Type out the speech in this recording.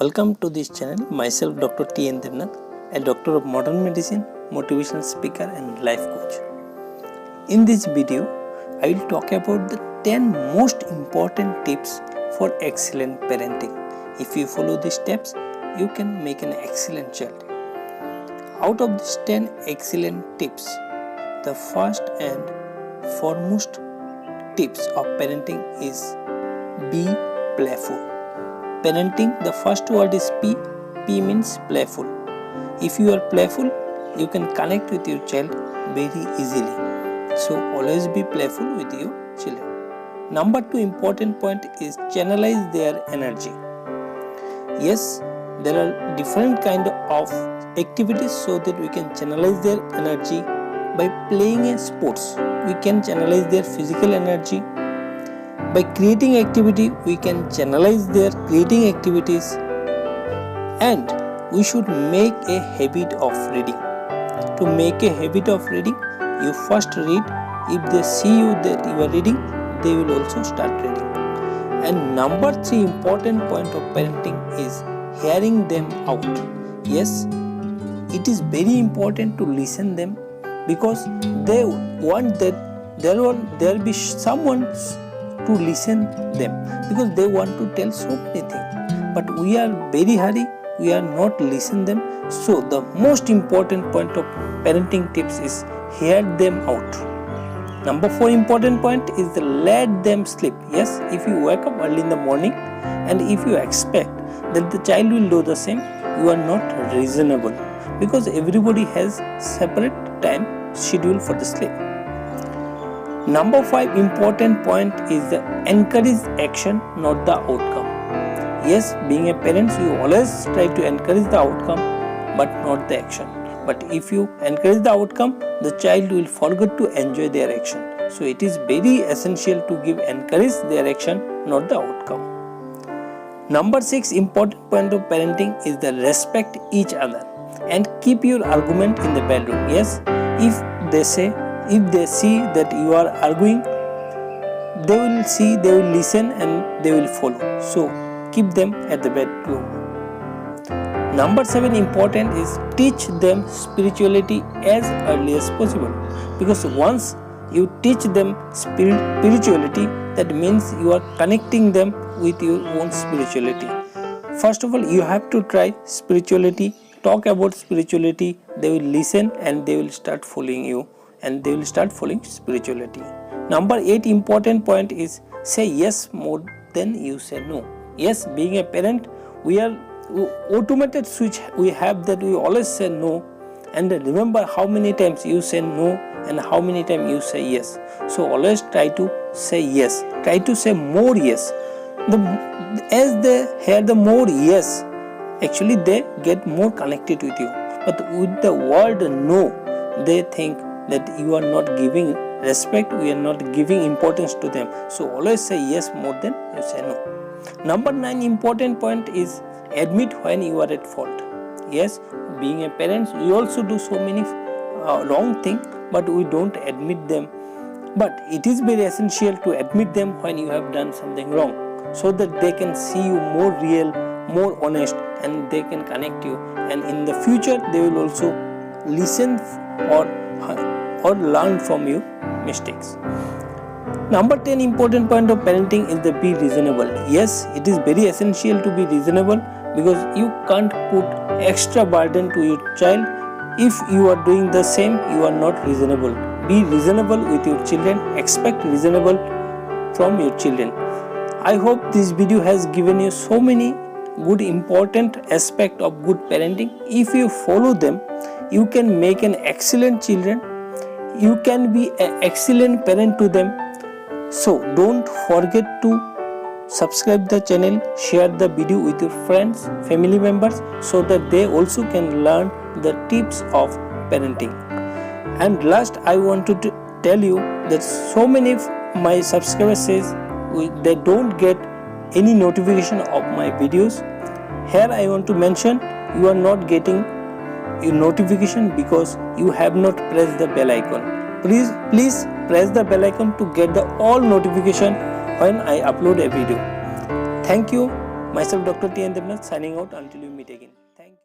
Welcome to this channel. Myself Dr. T.N. Devnath, a doctor of modern medicine, motivational speaker and life coach. In this video, I will talk about the 10 most important tips for excellent parenting. If you follow these steps, you can make an excellent child. Out of these 10 excellent tips, the first and foremost tips of parenting is be playful. Parenting, the first word is P. P means playful. If you are playful, you can connect with your child very easily. So always be playful with your children. Number 2 important point is channelize their energy. Yes, there are different kind of activities so that we can channelize their energy. By playing a sports, we can channelize their physical energy. By creating activity, we can channelize their creating activities, and we should make a habit of reading. To make a habit of reading, you first read. If they see you that you are reading, they will also start reading. And number 3 important point of parenting is hearing them out. Yes, it is very important to listen them because they want that there will be someone to listen them because they want to tell so many things, but we are very hurry, we are not listen them. So the most important point of parenting tips is hear them out. Number 4 important point is let them sleep. Yes, if you wake up early in the morning and if you expect that the child will do the same, you are not reasonable because everybody has separate time schedule for the sleep. Number 5 important point is the encourage action, not the outcome. Yes, being a parent, you always try to encourage the outcome, but not the action. But if you encourage the outcome, the child will forget to enjoy their action. So it is very essential to encourage their action, not the outcome. Number 6 important point of parenting is the respect each other and keep your argument in the bedroom. Yes, if they see that you are arguing, they will listen and they will follow. So keep them at the bedroom. Number 7 important is teach them spirituality as early as possible, because once you teach them spirituality, that means you are connecting them with your own spirituality. First of all, you have to try spirituality, talk about spirituality, they will listen and they will start following you and they will start following spirituality. Number 8 important point is say yes more than you say no. Yes, being a parent, we are automated switch we have that we always say no, and remember how many times you say no and how many times you say yes. So always try to say yes, try to say more yes. As they hear the more yes, actually they get more connected with you. But with the word no, they think that you are not giving respect, we are not giving importance to them. So always say yes more than you say no. Number 9 important point is admit when you are at fault. Yes, being a parent, we also do so many wrong things, but we don't admit them. But it is very essential to admit them when you have done something wrong, so that they can see you more real, more honest, and they can connect you. And in the future, they will also listen or learn from your mistakes. Number 10 important point of parenting is the be reasonable. Yes, it is very essential to be reasonable because you can't put extra burden to your child. If you are doing the same, you are not reasonable. Be reasonable with your children, expect reasonable from your children. I hope this video has given you so many good important aspects of good parenting. If you follow them, you can make an excellent children. You can be an excellent parent to them. So don't forget to subscribe the channel, share the video with your friends, family members, so that they also can learn the tips of parenting. And last, I want to tell you that so many of my subscribers says they don't get any notification of my videos. Here I want to mention, you are not getting a notification because you have not pressed the bell icon. Please press the bell icon to get the all notification when I upload a video. Thank you. Myself, Dr. T. N. Devnath, signing out until we meet again. Thank you.